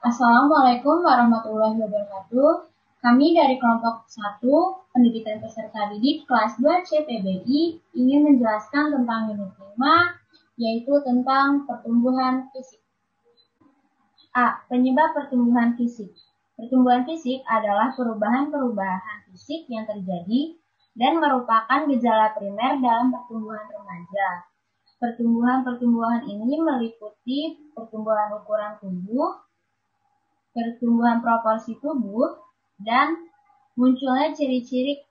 Assalamualaikum warahmatullahi wabarakatuh. Kami dari kelompok 1 Pendidikan Peserta Didik kelas 2 CPBI ingin menjelaskan tentang unit 5, yaitu tentang pertumbuhan fisik. A. Penyebab pertumbuhan fisik. Pertumbuhan fisik adalah perubahan-perubahan fisik yang terjadi dan merupakan gejala primer dalam pertumbuhan remaja. Pertumbuhan ini meliputi pertumbuhan ukuran tubuh, pertumbuhan proporsi tubuh, dan munculnya ciri-ciri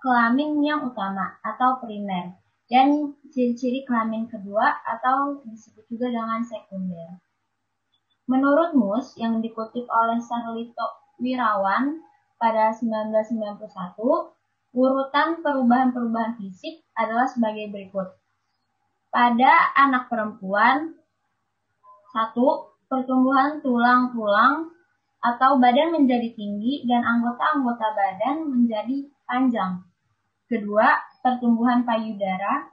kelamin yang utama atau primer, dan ciri-ciri kelamin kedua atau disebut juga dengan sekunder. Menurut Mus yang dikutip oleh Sarlito Wirawan pada 1991, urutan perubahan-perubahan fisik adalah sebagai berikut. Pada anak perempuan, 1. Pertumbuhan tulang-tulang atau badan menjadi tinggi dan anggota-anggota badan menjadi panjang. Kedua, pertumbuhan payudara.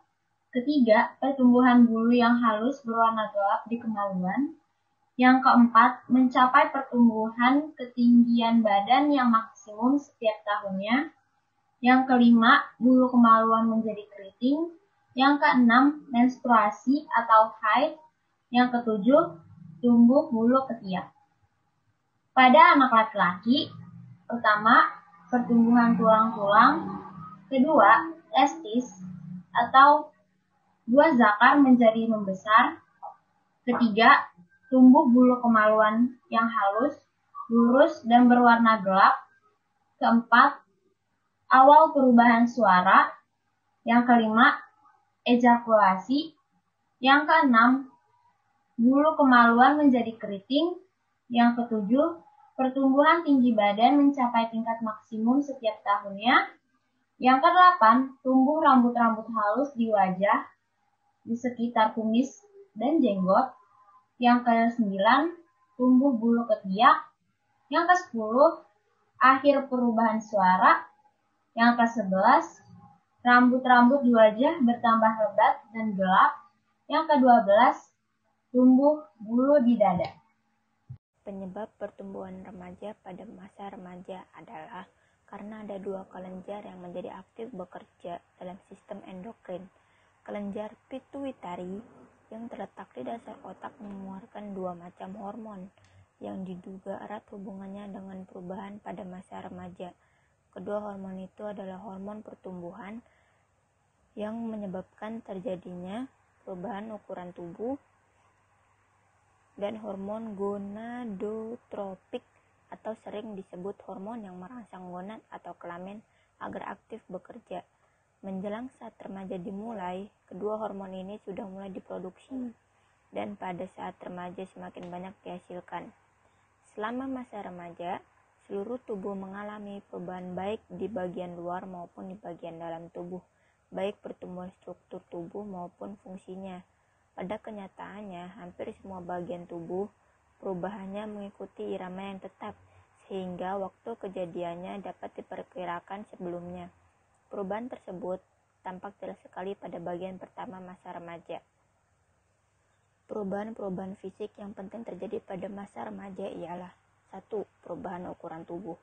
Ketiga, pertumbuhan bulu yang halus berwarna gelap di kemaluan. Yang keempat, mencapai pertumbuhan ketinggian badan yang maksimum setiap tahunnya. Yang kelima, bulu kemaluan menjadi keriting. Yang keenam, menstruasi atau haid. Yang ketujuh, tumbuh bulu ketiak. Pada anak laki-laki, pertama, pertumbuhan tulang-tulang. Kedua, testis atau buah zakar menjadi membesar. Ketiga, tumbuh bulu kemaluan yang halus, lurus, dan berwarna gelap. Keempat, awal perubahan suara. Yang kelima, ejakulasi. Yang keenam, bulu kemaluan menjadi keriting. Yang ketujuh, pertumbuhan tinggi badan mencapai tingkat maksimum setiap tahunnya. Yang kedelapan, tumbuh rambut-rambut halus di wajah, di sekitar kumis dan jenggot. Yang ke-9, tumbuh bulu ketiak. Yang ke-10, akhir perubahan suara. Yang ke-11, rambut-rambut di wajah bertambah lebat dan gelap. Yang ke-12, tumbuh bulu di dada. Penyebab pertumbuhan remaja pada masa remaja adalah karena ada dua kelenjar yang menjadi aktif bekerja dalam sistem endokrin. Kelenjar pituitari yang terletak di dasar otak mengeluarkan dua macam hormon yang diduga erat hubungannya dengan perubahan pada masa remaja. Kedua hormon itu adalah hormon pertumbuhan yang menyebabkan terjadinya perubahan ukuran tubuh dan hormon gonadotropik atau sering disebut hormon yang merangsang gonad atau kelamin agar aktif bekerja. Menjelang saat remaja dimulai, kedua hormon ini sudah mulai diproduksi dan pada saat remaja semakin banyak dihasilkan. Selama masa remaja, seluruh tubuh mengalami perubahan baik di bagian luar maupun di bagian dalam tubuh, baik pertumbuhan struktur tubuh maupun fungsinya. Pada kenyataannya, hampir semua bagian tubuh perubahannya mengikuti irama yang tetap, sehingga waktu kejadiannya dapat diperkirakan sebelumnya. Perubahan tersebut tampak jelas sekali pada bagian pertama masa remaja. Perubahan-perubahan fisik yang penting terjadi pada masa remaja ialah 1. Perubahan ukuran tubuh.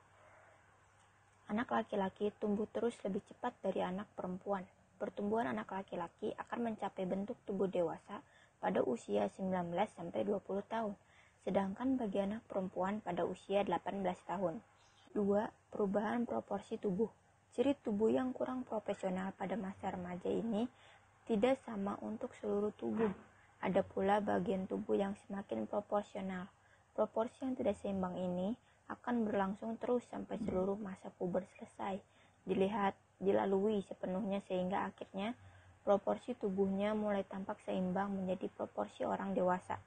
Anak laki-laki tumbuh terus lebih cepat dari anak perempuan. Pertumbuhan anak laki-laki akan mencapai bentuk tubuh dewasa pada usia 19-20 tahun, sedangkan bagi anak perempuan pada usia 18 tahun. 2. Perubahan proporsi tubuh. Ciri tubuh yang kurang proporsional pada masa remaja ini tidak sama untuk seluruh tubuh. Ada pula bagian tubuh yang semakin proporsional. Proporsi yang tidak seimbang ini akan berlangsung terus sampai seluruh masa puber selesai dilalui sepenuhnya sehingga akhirnya proporsi tubuhnya mulai tampak seimbang menjadi proporsi orang dewasa.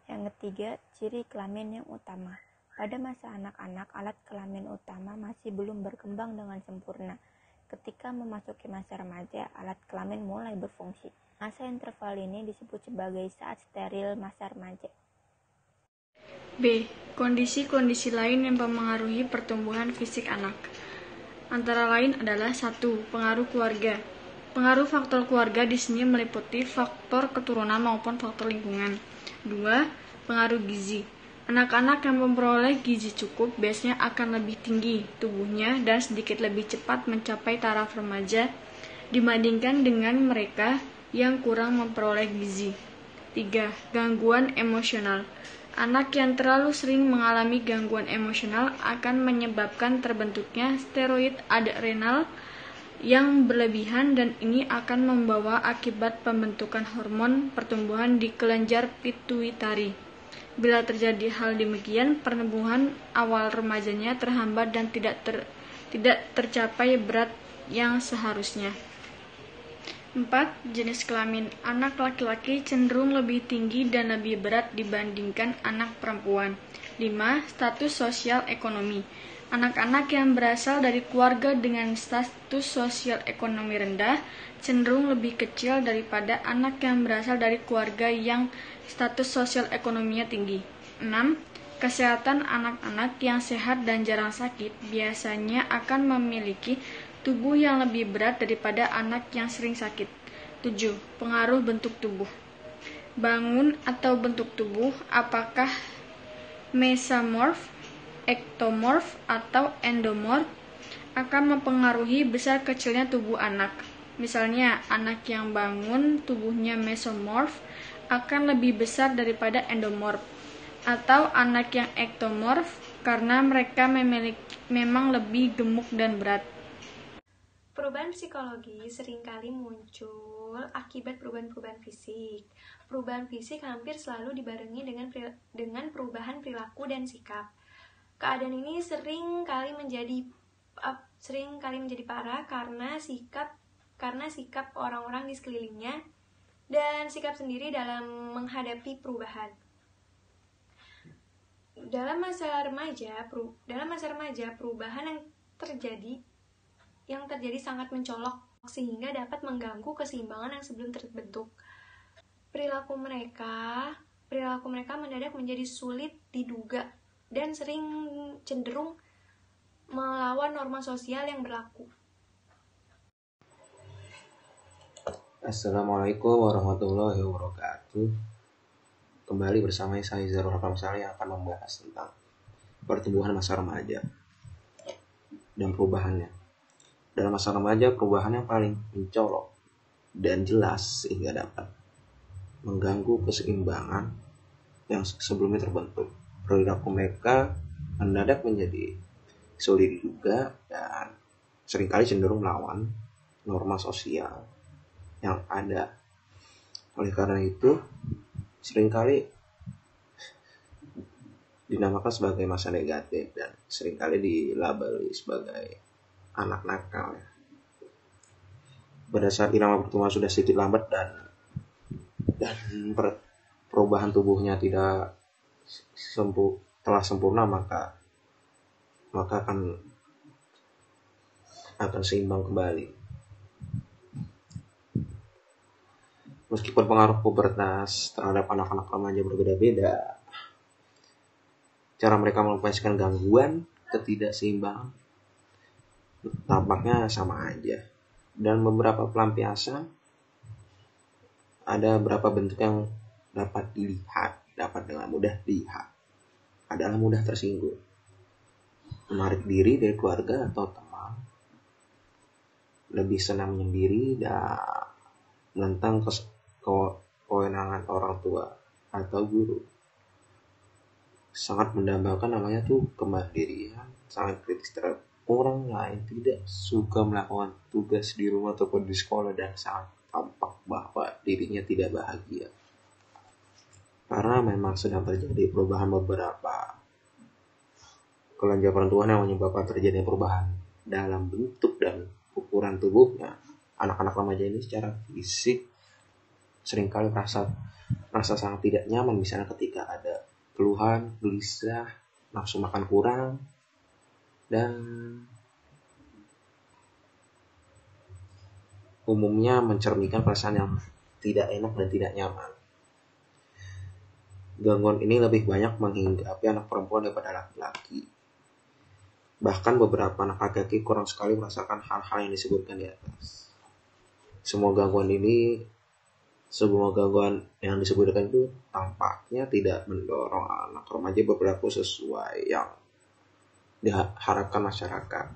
Yang ketiga, ciri kelamin yang utama. Pada masa anak-anak, alat kelamin utama masih belum berkembang dengan sempurna. Ketika memasuki masa remaja, alat kelamin mulai berfungsi. Masa interval ini disebut sebagai saat steril masa remaja. B. Kondisi-kondisi lain yang mempengaruhi pertumbuhan fisik anak. Antara lain adalah 1. Pengaruh keluarga. Pengaruh faktor keluarga di sini meliputi faktor keturunan maupun faktor lingkungan. 2. Pengaruh gizi. Anak-anak yang memperoleh gizi cukup biasanya akan lebih tinggi tubuhnya dan sedikit lebih cepat mencapai taraf remaja dibandingkan dengan mereka yang kurang memperoleh gizi. 3. Gangguan emosional. Anak yang terlalu sering mengalami gangguan emosional akan menyebabkan terbentuknya steroid adrenal yang berlebihan dan ini akan membawa akibat pembentukan hormon pertumbuhan di kelenjar pituitari. Bila terjadi hal demikian, pertumbuhan awal remajanya terhambat dan tidak tercapai berat yang seharusnya. 4. Jenis kelamin. Anak laki-laki cenderung lebih tinggi dan lebih berat dibandingkan anak perempuan. 5. Status sosial ekonomi. Anak-anak yang berasal dari keluarga dengan status sosial ekonomi rendah cenderung lebih kecil daripada anak yang berasal dari keluarga yang status sosial ekonominya tinggi. 6. Kesehatan. Anak-anak yang sehat dan jarang sakit biasanya akan memiliki tubuh yang lebih berat daripada anak yang sering sakit. 7. Pengaruh bentuk tubuh. Bangun atau bentuk tubuh, apakah mesomorph, ektomorph, atau endomorph, akan mempengaruhi besar kecilnya tubuh anak. Misalnya, anak yang bangun tubuhnya mesomorph akan lebih besar daripada endomorph, atau anak yang ektomorph karena mereka memang lebih gemuk dan berat. Perubahan psikologi seringkali muncul akibat perubahan-perubahan fisik. Perubahan fisik hampir selalu dibarengi dengan perubahan perilaku dan sikap. Keadaan ini sering kali menjadi parah karena sikap orang-orang di sekelilingnya dan sikap sendiri dalam menghadapi perubahan. Dalam masa remaja, perubahan yang terjadi sangat mencolok sehingga dapat mengganggu keseimbangan yang sebelum terbentuk. Perilaku mereka mendadak menjadi sulit diduga dan sering cenderung melawan norma sosial yang berlaku. Assalamualaikum warahmatullahi wabarakatuh. Kembali bersama saya Zarul Hamsali yang akan membahas tentang pertumbuhan masa remaja dan perubahannya. Dalam masa remaja, perubahan yang paling mencolok dan jelas sehingga dapat mengganggu keseimbangan yang sebelumnya terbentuk. Perilaku mereka mendadak menjadi sulit diduga dan seringkali cenderung melawan norma sosial yang ada. Oleh karena itu, seringkali dinamakan sebagai masa negatif dan seringkali dilabeli sebagai anak nakal. Pada saat irama pertumbuhan sudah sedikit lambat dan perubahan tubuhnya telah sempurna, maka akan seimbang kembali. Meskipun pengaruh pubertas terhadap anak-anak remaja berbeda-beda, cara mereka melepaskan gangguan ketidakseimbangan tampaknya sama aja. Dan beberapa pelampiasan, ada beberapa bentuk yang dapat dengan mudah dilihat. Adalah mudah tersinggung, menarik diri dari keluarga atau teman, lebih senang menyendiri dan menentang kewenangan orang tua atau guru. Sangat mendambakan namanya tuh kemandirian, sangat kritis terhadap orang lain, tidak suka melakukan tugas di rumah ataupun di sekolah, dan sangat tampak bahwa dirinya tidak bahagia. Karena memang sedang terjadi perubahan beberapa kelenjar pertumbuhan yang menyebabkan terjadinya perubahan dalam bentuk dan ukuran tubuhnya. Anak-anak remaja ini secara fisik seringkali merasa sangat tidak nyaman, misalnya ketika ada keluhan, gelisah, nafsu makan kurang, dan umumnya mencerminkan perasaan yang tidak enak dan tidak nyaman. Gangguan ini lebih banyak menghinggapi anak perempuan daripada laki-laki. Bahkan beberapa anak laki-laki kurang sekali merasakan hal-hal yang disebutkan di atas. Semua gangguan ini Semua gangguan yang disebutkan itu tampaknya tidak mendorong anak remaja berperilaku sesuai yang diharapkan masyarakat.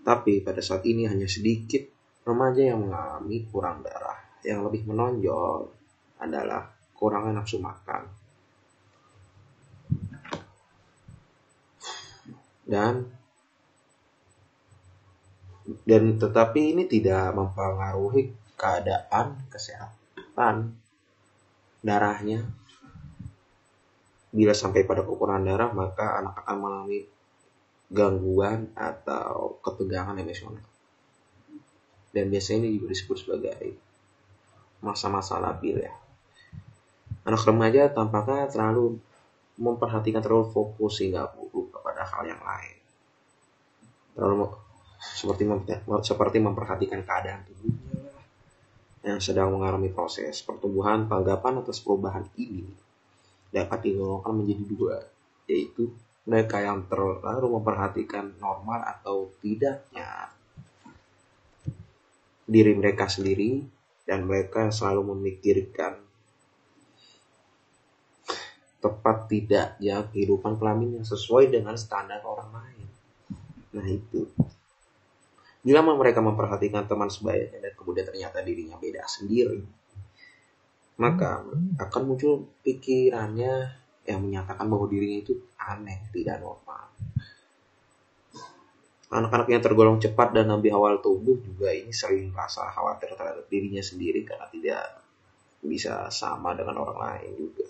Tapi pada saat ini hanya sedikit remaja yang mengalami kurang darah. Yang lebih menonjol adalah kurangan nafsu makan. Dan tetapi ini tidak mempengaruhi keadaan kesehatan darahnya. Bila sampai pada kekurangan darah, maka anak akan mengalami gangguan atau ketegangan emosional. Dan biasanya ini juga disebut sebagai masa-masa labil ya. Anak remaja tampaknya terlalu fokus sehingga lupa pada hal yang lain. Seperti memperhatikan keadaan tubuhnya yang sedang mengalami proses pertumbuhan. Tanggapan atas perubahan ini dapat digolongkan menjadi dua, yaitu mereka yang terlalu memperhatikan normal atau tidaknya diri mereka sendiri, dan mereka selalu memikirkan tepat tidaknya kehidupan kelamin yang sesuai dengan standar orang lain. Nah itu. Bila mereka memperhatikan teman sebayanya dan kemudian ternyata dirinya beda sendiri, maka akan muncul pikirannya yang menyatakan bahwa dirinya itu aneh, tidak normal. Anak-anak yang tergolong cepat dan lebih awal tumbuh juga ini sering merasa khawatir terhadap dirinya sendiri karena tidak bisa sama dengan orang lain juga.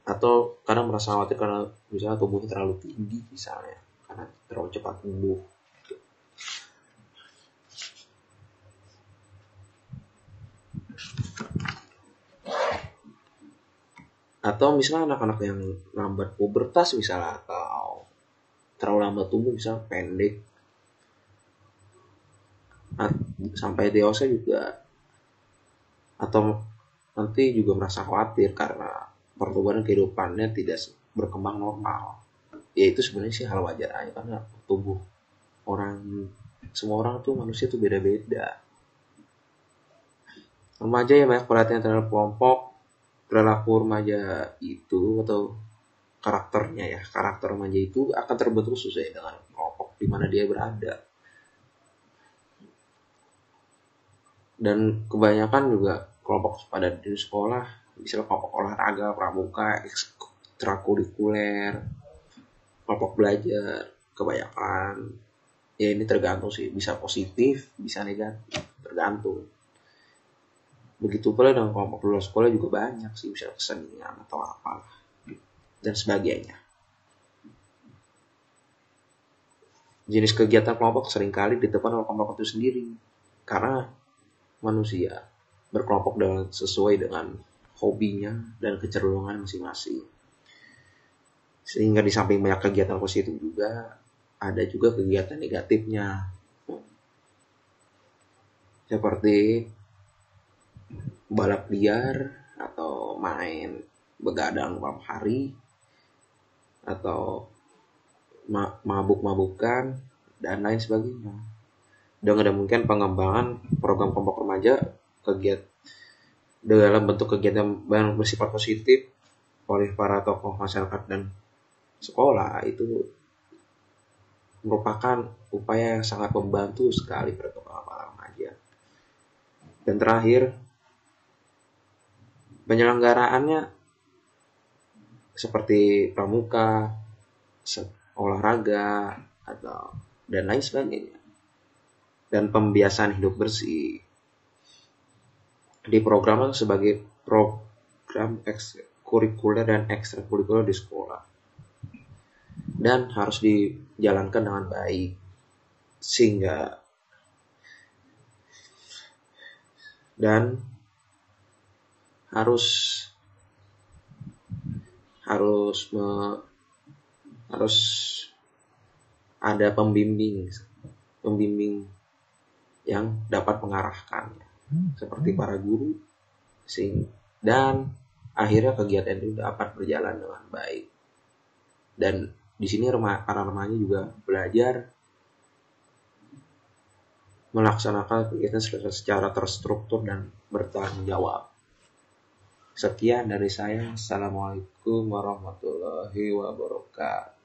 Atau karena merasa khawatir karena misalnya tubuhnya terlalu tinggi misalnya, karena terlalu cepat tumbuh. Atau misalnya anak-anak yang lambat pubertas misalnya, atau terlalu lambat tumbuh misalnya pendek, sampai dewasa juga, atau nanti juga merasa khawatir karena pertumbuhan kehidupannya tidak berkembang normal. Ya itu sebenarnya sih hal wajar aja, karena tubuh semua orang tuh manusia tuh beda-beda. Remaja yang banyak perhatian terhadap kelompok, perilaku remaja itu atau karakter remaja itu akan terbentuk sesuai dengan kelompok di mana dia berada. Dan kebanyakan juga kelompok pada di sekolah, misalnya kelompok olahraga, pramuka, ekstrakurikuler, kelompok belajar, kebanyakan ya ini tergantung sih, bisa positif, bisa negatif, tergantung. Begitu pula dengan kelompok luar sekolah juga banyak sih, misalnya kesenian atau apalah dan sebagainya. Jenis kegiatan kelompok seringkali ditentukan oleh kelompok itu sendiri, karena manusia berkelompok sesuai dengan hobinya dan kecenderungan masing-masing. Sehingga di samping banyak kegiatan positif juga, ada juga kegiatan negatifnya. Seperti balap liar, atau main begadang malam hari, atau mabuk-mabukan, dan lain sebagainya. Dengan demikian pengembangan program kelompok remaja dalam bentuk kegiatan yang bersifat positif oleh para tokoh masyarakat dan sekolah itu merupakan upaya yang sangat membantu sekali perkembangan para remaja. Dan terakhir, penyelenggaraannya seperti pramuka, olahraga, dan lain sebagainya, dan pembiasaan hidup bersih diprogramkan sebagai program kurikuler dan ekstrakurikuler di sekolah, dan harus dijalankan dengan baik, sehingga dan harus ada pembimbing yang dapat mengarahkannya, seperti para guru, dan akhirnya kegiatan itu dapat berjalan dengan baik. Dan di sini para remaja juga belajar melaksanakan kegiatan secara terstruktur dan bertanggung jawab. Sekian dari saya. Assalamualaikum warahmatullahi wabarakatuh.